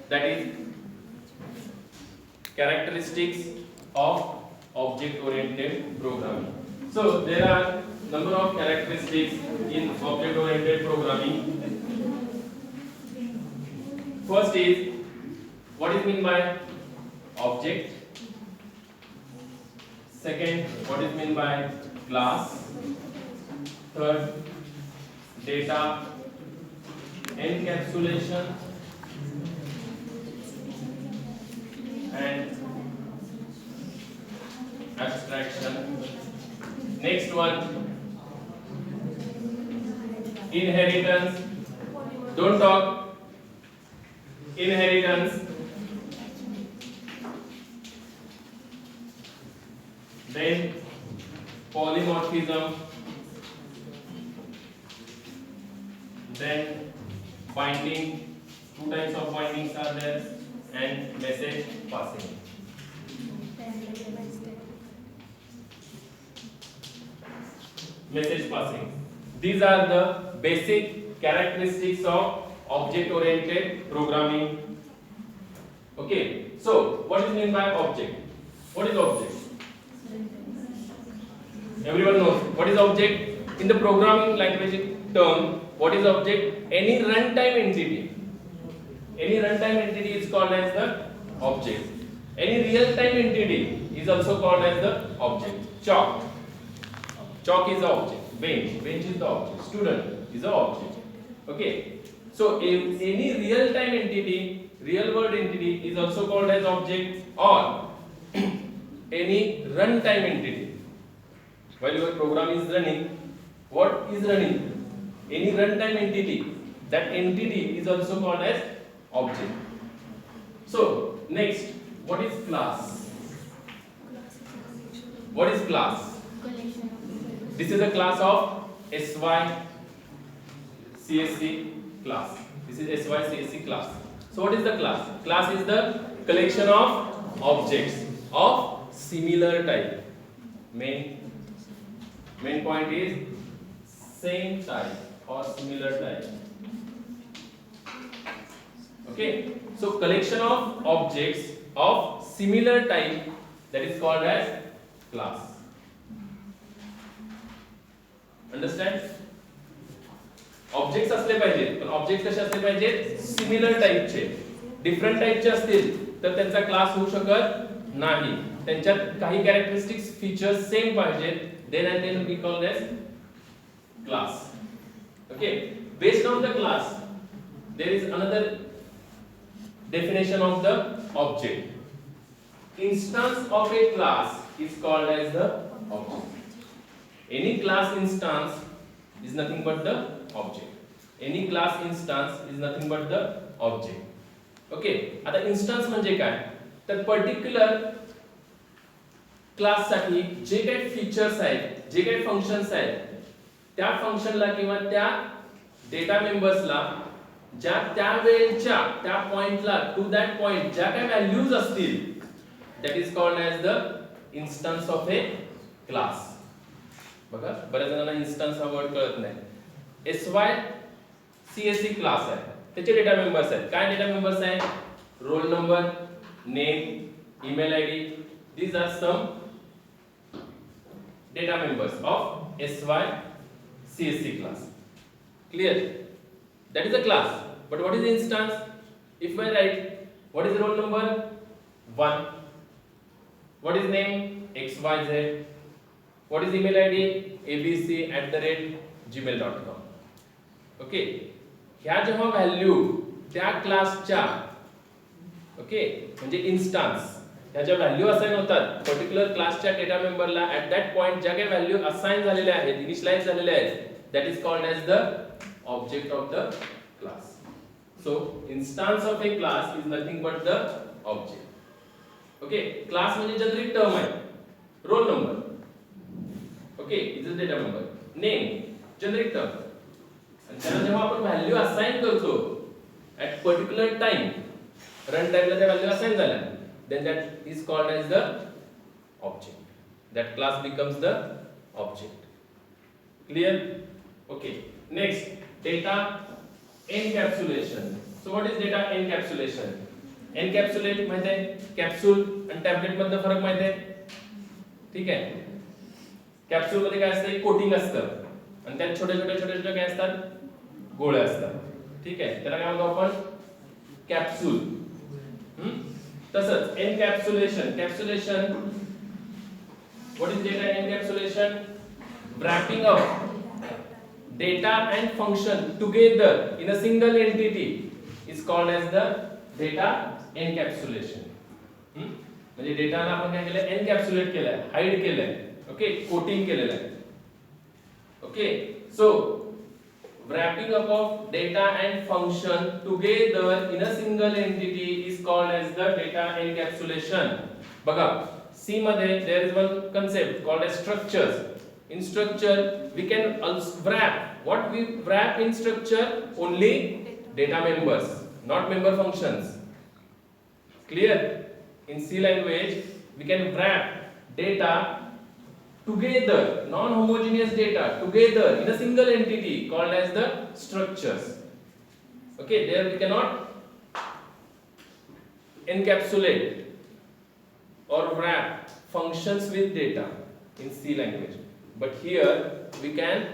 that is characteristics of object oriented programming. So there are number of characteristics in object oriented programming. First is, what is mean by object? Second, what is mean by class? Third, data encapsulation and abstraction. Next one, inheritance. Don't talk. Inheritance. Then polymorphism. Then binding. Two types of bindings are there, and message passing. Message passing. These are the basic characteristics of object oriented programming. Okay, so what is meant by object? What is object? Everyone knows what is object. In the programming language term, what is object? Any runtime entity. Any runtime entity is called as the object. Any real-time entity is also called as the object. Chalk. Chalk is the object. Bench. Bench is the object. Student is the object. Okay. So any real-time entity, real-world entity is also called as object, or any runtime entity. While your program is running, what is running? Any runtime entity. That entity is also called as object. So next, what is class? What is class? This is a class of SY CSC class. This is SY CSC class. So what is the class? Class is the collection of objects of similar type. Main point is same type or similar type. Okay, so collection of objects of similar type, that is called as class. Understand? Objects असले पाहिजेत, पण object कसे असले पाहिजेत? Similar टाइपचे. Different टाइपचे असतील तर त्यांचा class होऊ शकत नाही. त्यांच्यात काही कॅरेक्टरिस्टिक्स फीचर्स सेम पाहिजेत, then and then we call this class. Okay, based on the class there is another definition of the object. Instance of a class is called as the object. Any class instance is nothing but the object. Any class instance is nothing but the object. Okay, आता instance म्हणजे काय? तर particular class साठी जे काही features आहेत, जे काही functions आहेत, त्या फंक्शनला किंवा त्या डेटा मेंबर्सला ज्या त्या वेळेच्या त्या पॉइंटला टू दॅट पॉइंट ज्या काही व्हॅल्यूज असतील, that is called as the instance of A class. बघा, बऱ्याच जणांना इन्स्टन्स हा वर्ड कळत नाही. SY CSC क्लास आहे, त्याचे डेटा मेंबर्स आहेत. काय डेटा मेंबर्स आहेत? Roll number, name, email ID. These are some data members of SY CSC class. Clear? That is a class. But what is the instance? If I write, what is the roll number? 1. What is name? XYZ. What is email ID? abc@gmail.com. Okay. ह्या जेव्हा value त्या क्लासच्या, okay, म्हणजे instance ह्याच्या value assign होतात particular क्लासच्या data मेंबरला at that point ज्या काही व्हॅल्यू असाइन झालेल्या आहेत, इनिशियलाइज झालेल्या आहेत, that is called as the object of the class. So instance of a class is nothing but the object. Okay, class म्हणजे generic term आहे. roll number, okay, is a data member. name generic term. आणि त्याला जेव्हा आपण value assign करतो at particular time, run time ला त्या value assign झाल्या, then that is called as the object. That class becomes the object. Clear? Okay, next, data encapsulation. So what is data encapsulation? Encapsulate माहिती आहे, capsule आणि tablet मधला फरक माहिती आहे, ठीक आहे. कॅप्सूल मध्ये काय असतं, कोटिंग असतं आणि त्यात छोटे छोटे छोटे छोटे काय असतात, गोळे असतात, ठीक आहे. त्याला काय म्हणतो आपण, कॅप्सूल. तसंच encapsulation, capsulation, what is data encapsulation, wrapping up data and function together in a single entity is called as the data encapsulation. म्हणजे डेटाला आपण काय केलंय, एनकॅप्सुलेट केलंय, हाईड केलंय, ओके, कोटिंग केलेलं आहे. Okay, so wrapping up of data and function together in a single entity is called as the data encapsulation. बघा, C मध्ये there is one concept called as structures. In structure we can also wrap, what we wrap in structure, only data members, not member functions. Clear? In C language we can wrap data together, non-homogeneous data together in a single entity called as the structures. Okay, there we cannot encapsulate or wrap functions with data in C language, but here we can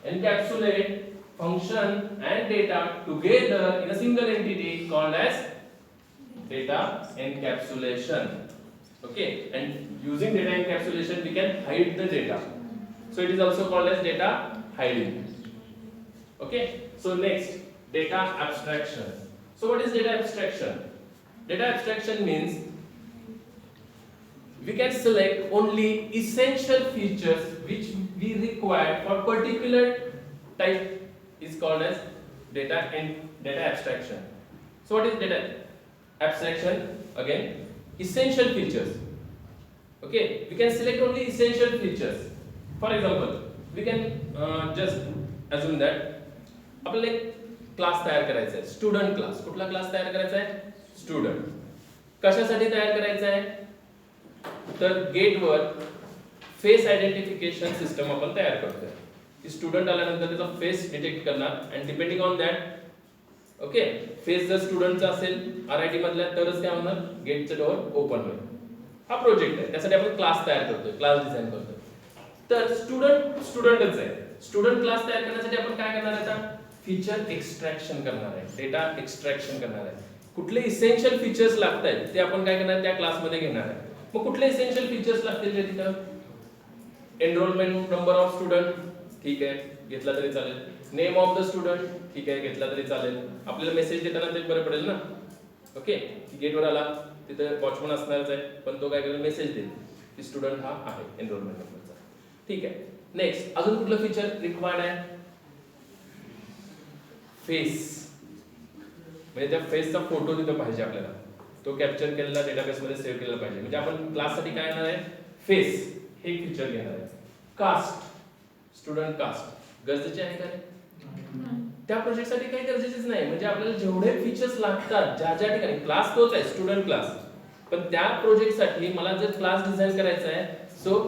encapsulate function and data together in a single entity called as data encapsulation. Okay, and using data encapsulation we can hide the data, so it is also called as data hiding. Okay, so next, data abstraction. So what is data abstraction? Data abstraction means we can select only essential features which we require for particular type is called as data abstraction. So what is data abstraction? Again, essential features. Okay, we can select only essential features. For example, we can just assume that आपल्याला एक class तयार करायचा आहे, student class. कुठला class तयार करायचा आहे, student. कशासाठी तयार करायचा आहे, तर गेटवर फेस आयडेंटिफिकेशन सिस्टम आपण तयार करतोय, की स्टुडंट आल्यानंतर त्याचा फेस डिटेक्ट करणार आणि depending on that, okay, face जर स्टुडंटचा असेल आरआयटी मधल्या तरच काय होणार, गेटचं डोअर ओपन होईल. हा प्रोजेक्ट आहे, त्यासाठी आपण क्लास तयार करतोय, क्लास डिझाइन करतोय. तर स्टुडंटच आहे. स्टुडंट क्लास तयार करण्यासाठी आपण काय करणार आहे, आता फीचर एक्सट्रॅक्शन करणार आहे, डेटा एक्सट्रॅक्शन करणार आहे. कुठले इसेन्शियल फीचर्स लागतात ते आपण काय करणार, त्या क्लासमध्ये घेणार आहे. मग कुठले इसेन्शियल फीचर्स लागतील ते तिथं, एनरोलमेंट नंबर ऑफ स्टुडंट, ठीक आहे, घेतला तरी चालेल. नेम ऑफ द स्टुडंट, ठीक आहे, घेतला तरी चालेल. आपल्याला मेसेज देताना ते बरं पडेल ना, ओके, गेटवर आला तिथं वॉचमन असणारच आहे, पण तो काय करेल, मेसेज देईल की स्टुडंट हा आहे एनरोलमेंट नंबरचा, ठीक आहे. नेक्स्ट, अजून कुठलं फीचर रिक्वायर्ड आहे, फेस, म्हणजे त्या फेसचा फोटो तिथं पाहिजे आपल्याला, तो कॅप्चर केलेला डेटाबेस मध्ये सेव्ह केलेला पाहिजे. म्हणजे आपण क्लाससाठी काय येणार आहे, फेस हे फीचर घेणार आहे. कास्ट, स्टुडंट कास्ट गरजेचे आहे का, त्या प्रोजेक्टसाठी काही गरजेचेच नाही. म्हणजे आपल्याला जेवढे फीचर्स लागतात ज्या ज्या ठिकाणी, क्लास तोच आहे स्टुडंट क्लास, पण त्या प्रोजेक्टसाठी मला जर क्लास डिझाइन करायचा आहे, so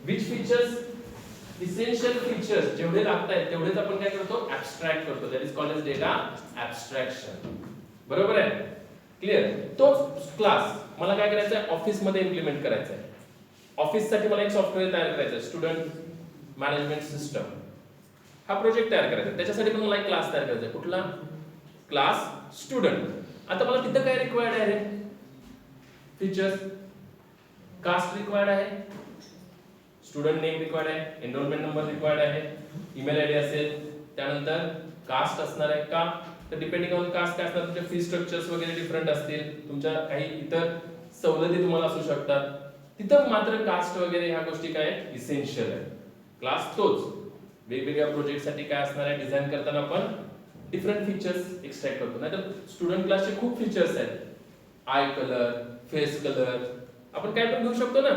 which features, essential features जेवढे लागतात तेवढेच आपण काय करतो, ऍब्स्ट्रॅक्ट करतो. That is called as data abstraction. बरोबर आहे, क्लिअर. तो क्लास मला काय करायचा आहे, ऑफिस मध्ये इम्प्लिमेंट करायचा आहे. ऑफिस साठी मला एक सॉफ्टवेअर तयार करायचं आहे, स्टुडंट मॅनेजमेंट सिस्टम, हा प्रोजेक्ट तयार करायचा आहे. त्याच्यासाठी पण मला एक क्लास तयार करायचा आहे. कुठला क्लास, स्टुडंट. आता मला तिथं काय रिक्वायर्ड आहे, फीचर्स, कास्ट रिक्वायर्ड आहे, स्टुडंट नेम रिक्वायर्ड आहे, एनरोलमेंट नंबर रिक्वायर्ड आहे, ईमेल आयडी असेल, त्यानंतर कास्ट असणार आहे का, तर डिपेंडिंग ऑन कास्ट काय असणार, तुमचे फी स्ट्रक्चर्स वगैरे डिफरंट असतील, तुमच्या काही इतर सवलती तुम्हाला असू शकतात, तिथं मात्र कास्ट वगैरे ह्या गोष्टी काय इसेन्शियल आहे. क्लास तोच, वेगवेगळ्या प्रोजेक्टसाठी काय असणार आहे, डिझाइन करताना आपण डिफरंट फीचर्स एक्सट्रॅक्ट करतो. नाहीतर स्टुडंट क्लासचे खूप फीचर्स आहेत, आय कलर, फेस कलर, आपण काय पण घेऊ शकतो ना,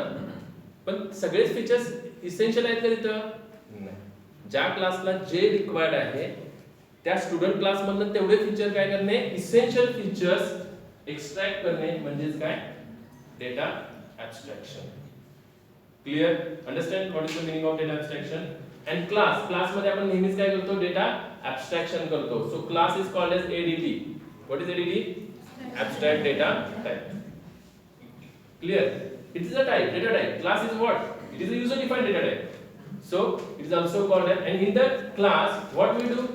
पण सगळेच फीचर्स इसेन्शियल आहेत का तिथं, नाही. ज्या क्लासला जे रिक्वायर्ड आहे त्या स्टुडंट क्लास मधनं तेवढे फीचर काय करणे, इसेन्शियल फीचर्स एक्सट्रॅक्ट करणे, म्हणजेच काय, data abstraction. Clear, understand what is the meaning of data abstraction. And class मध्ये आपण नेहमीच काय करतो, डेटा ऍब्स्ट्रॅक्शन करतो. So class is called as ADT. What is ADT, abstract data type. Clear? It is a type, data type. Class is what? It is a user defined data type. So it is also called and in the class what we do?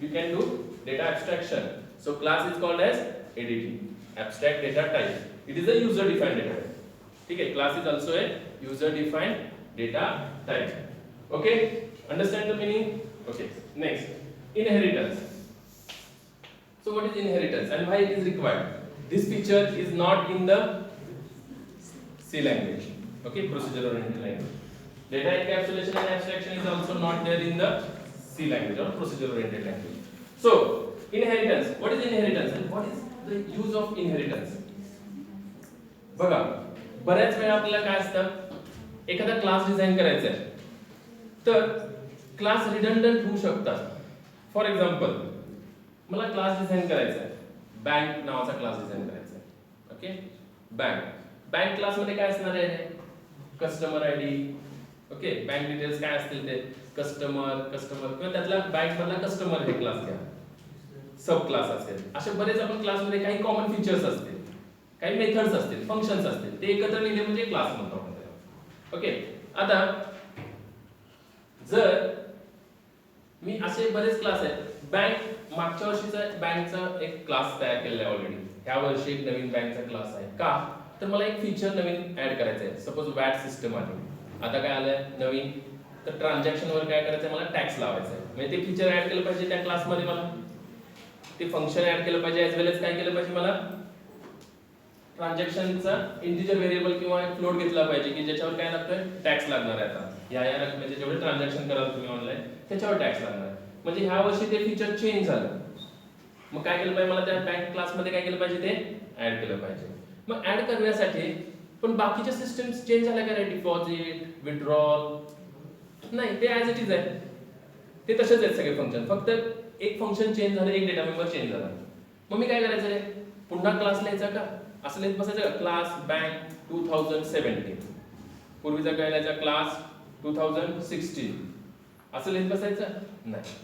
We can do data abstraction. So class is called as ADT, abstract data type. It is a user defined data type. Okay, class is also a user defined data type. Okay, understand the meaning? Okay, next, inheritance. So what is inheritance and why it is required? This feature is not in the C language. Okay, procedural oriented language. Data encapsulation and abstraction is also not there in the C language or procedural oriented language. So inheritance. What is inheritance and what is the use of inheritance? बघा, बऱ्याच वेळा आपल्याला काय असतं, एखादा class design करायचा आहे तर क्लास रिडंडंट होऊ शकतात. फॉर एक्झाम्पल मला क्लास डिझाइन करायचा आहे, बँक नावाचा क्लास डिझाइन करायचा आहे. ओके, बँक क्लास मध्ये काय असणार आहे? Customer ID. Okay, bank details काय असतील ते कस्टमर किंवा त्यातला बँक मधला कस्टमर हे क्लास घ्या, सब क्लास असेल. असे बरेच आपण क्लास मध्ये काही कॉमन फीचर्स असतील, काही मेथड्स असतील, फंक्शन्स असतील, ते एकत्र लिहिले म्हणजे क्लास म्हणतो आपण त्याला. ओके, आता जर मी असे बरेच क्लास आहेत, बँक मागच्या वर्षीचा बँकचा एक क्लास तयार केलेला आहे ऑलरेडी, ह्या वर्षी एक नवीन बँकचा क्लास आहे. का तर मला एक फीचर नवीन ऍड करायचं आहे. सपोज वॅट सिस्टम आहे, आता काय आलंय नवीन, तर ट्रान्झॅक्शन वर काय करायचं मला टॅक्स लावायचा आहे. म्हणजे ते फीचर ऍड केलं पाहिजे त्या क्लास मध्ये, मला ते फंक्शन ऍड केलं पाहिजे, एज वेल एज काय केलं पाहिजे, मला ट्रान्झॅक्शनचा इंटिजर व्हेरिएबल किंवा एक फ्लोट घेतला पाहिजे की ज्याच्यावर काय लागतोय टॅक्स लागणार आहे. आता या रकमेचे जेवढे ट्रान्झॅक्शन कराल तुम्ही ऑनलाईन त्याच्यावर टॅक्स लागणार. म्हणजे ह्या वर्षी ते फीचर चेंज झालं, मग काय केलं पाहिजे, मला त्या बँक क्लास मध्ये काय केलं पाहिजे, ते ऍड केलं पाहिजे. मग ऍड करण्यासाठी पण बाकीच्या सिस्टम्स चेंज झाल्या का रे, डिपॉझिट, विथड्रॉल नाही, ते ऍज इट इज आहे, ते तसेच आहेत सगळे फंक्शन, फक्त एक फंक्शन चेंज झालं, एक डेटा मेंबर चेंज झाला. मग मी काय करायचं रे, पुन्हा क्लास लिहायचा का, असं लिहित बसायचं क्लास बँक 2017, पूर्वीचा काय लिहायचा क्लास 2016, असं लिहित बसायचं नाही.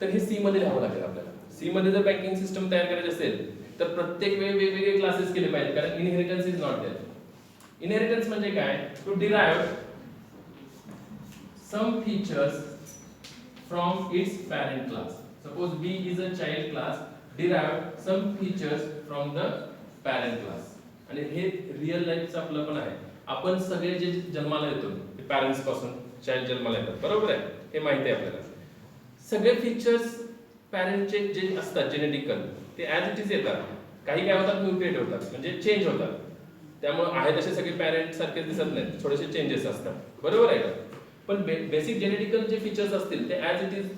तर हे सी मध्ये लिहावं लागेल आपल्याला. सी मध्ये जर बँकिंग सिस्टम तयार करायची असेल तर प्रत्येक वेळी वेगवेगळे क्लासेस केले पाहिजे, कारण inheritance is not there. Inheritance म्हणजे काय, to derive some features from its parent class. Suppose B is a child class, derive some features from the parent class. आणि हे रिअल लाईफचं आपलं पण आहे. आपण सगळे जे जन्माला येतो ते पॅरेंट्स पासून चाइल्ड जन्माला येतात, बरोबर आहे, हे माहिती आहे आपल्याला. सगळे फीचर्स पॅरेंटचे जे असतात जेनेटिकल ते ऍज इट इज येतात. काही काय होतात, म्युटेट होतात, म्हणजे चेंज होतात. त्यामुळे आहे तसे सगळे पॅरेंट सारखे दिसत नाहीत, थोडेसे चेंजेस असतात, बरोबर आहे का. पण बेसिक जेनेटिकल जे फीचर्स असतील ते as it is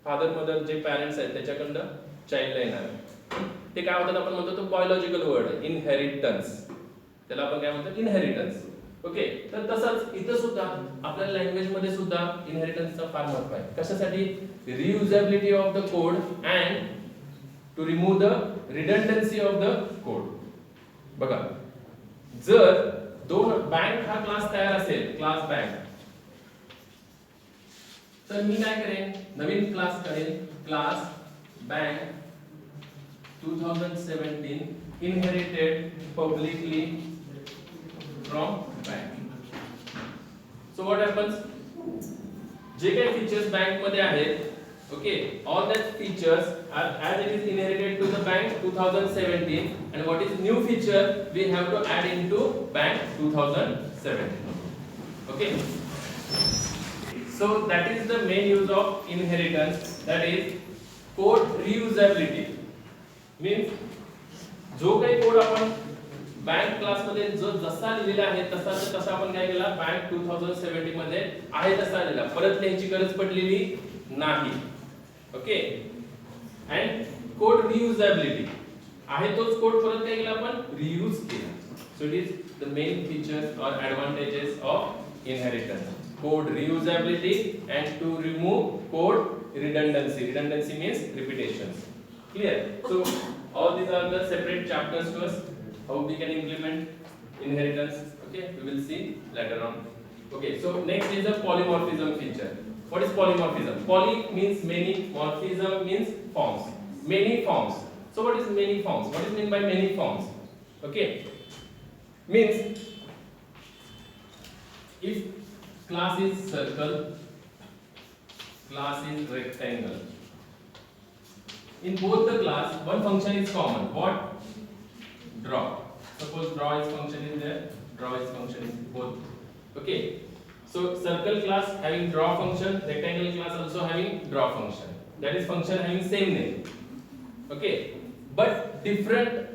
father mother J parents आहेत त्याच्याकडनं चाइल्डला येणार. ते काय होतात, आपण म्हणतो तो बायोलॉजिकल वर्ड आहे, इनहेरिटन्स. त्याला आपण काय म्हणतो, इनहेरिटन्स. ओके, तर तसंच इथं सुद्धा आपल्या लँग्वेज मध्ये सुद्धा इनहेरिटन्सचा फार महत्व आहे. कशासाठी, reusability of the code and to remove the redundancy of the code. बघा, जर दोन बँक हा क्लास तयार असेल, क्लास बँक, तर मी काय करेन, नवीन क्लास करेन, class bank 2017 inherited publicly from bank. So what happens, जे काही फीचर्स बँक मध्ये आहेत, okay, all that features are as it is inherited to the bank 2017 and what is new feature we have to add into bank 2017. Okay, so that is the main use of inheritance, that is code reusability. Means जो काही code आपण bank class मध्ये जो जसा लिहिलेला आहे तसा आपण काय केला, बँक 2017 मध्ये आहे तसा लिहिला, परत लिहायची गरज पडलेली नाही. ओके, अँड कोड रियुजेबिलिटी आहे तोच कोड परत काय केला आपण, रियूज केला. So it is the main features और advantages of inheritance, code reusability and to remove code redundancy. Redundancy means repetitions. Clear? So all these are the separate chapters to us, how we can implement inheritance. Okay, we will see later on. Okay, so next is the polymorphism feature. What is polymorphism? Poly means many, morphism means forms, many forms. So what is many forms? What is meant by many forms? Okay, means if class is circle, class is rectangle, in both the class one function is common. What? Draw. Suppose draw is function is there, draw is function is both. Okay, so circle class having draw function, rectangle class also having draw function. That is function having same name. Okay, but different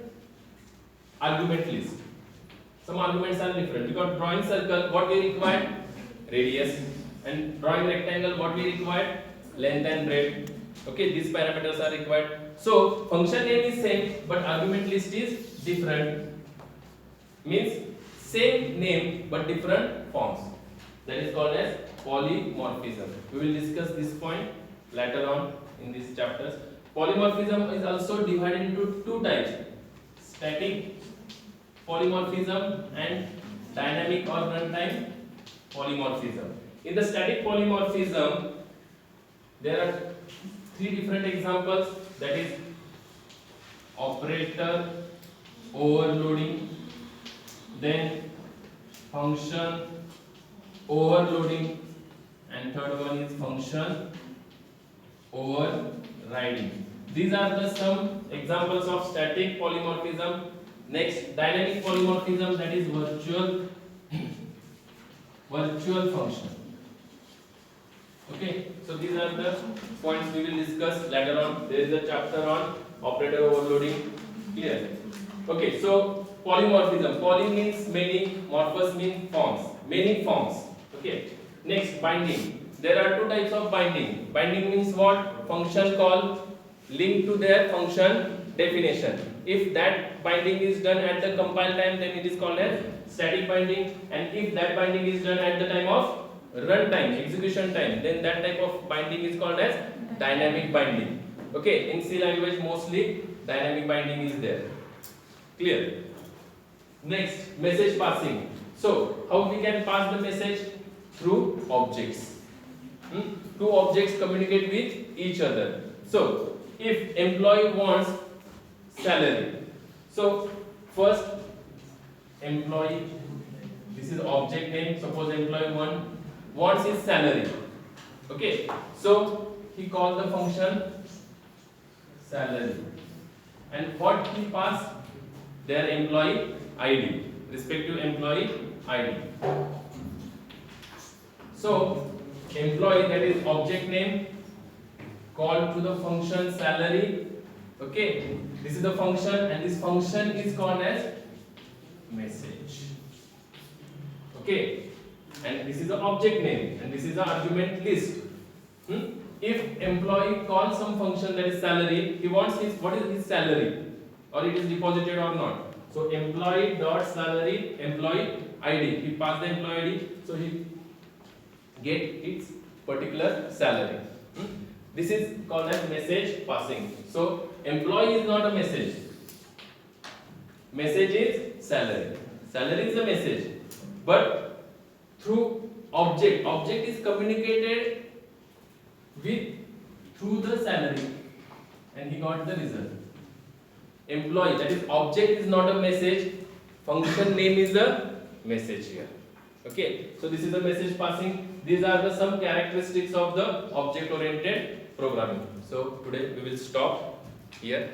argument list. Some arguments are different because drawing circle what we require? Radius, and drawing rectangle what we require? Length and breadth. Okay, these parameters are required. So function name is same but argument list is different. Means same name but different forms. That is called as polymorphism. We will discuss this point later on in these chapters. Polymorphism is also divided into two types: static polymorphism and dynamic or runtime polymorphism. In the static polymorphism, there are three different examples, that is operator overloading, then function overloading, and third one is function overriding. These are the some examples of static polymorphism. Next, dynamic polymorphism, that is virtual function. Okay, so these are the points we will discuss later on. There is a chapter on operator overloading. Clear? Okay, so polymorphism. Poly means many, morphous means forms. Many forms. Okay. Next, binding. There are two types of binding. Binding means what? Function call linked to their function definition. If that binding is done at the compile time, then it is called as static binding, and if that binding is done at the time of runtime, execution time, then that type of binding is called as dynamic binding. Okay, in C language mostly dynamic binding is there. Clear? Next, message passing. So how we can pass the message? Through objects. Two objects communicate with each other. So if employee wants salary, so first employee, this is object name, suppose employee 1 wants his salary. Okay, so he calls the function salary, and what he pass? Their employee ID, respective employee ID. So employee, that is object name, called to the function salary. Okay, this is the function, and this function is called as message. Okay, and this is the object name, and this is the argument list. If employee calls some function that is salary, he wants his, what is his salary, or it is deposited or not. So employee dot salary, employee ID, he pass the employee ID, so he get its particular salary. This is called as message passing. So employee is not a message. Message is salary. Salary is a message. But through object, object is communicated with through the salary, and he got the result. Employee, that is object is not a message. Function name is the message here. Okay, so this is the message passing. These are the some characteristics of the object oriented programming. So today we will stop here.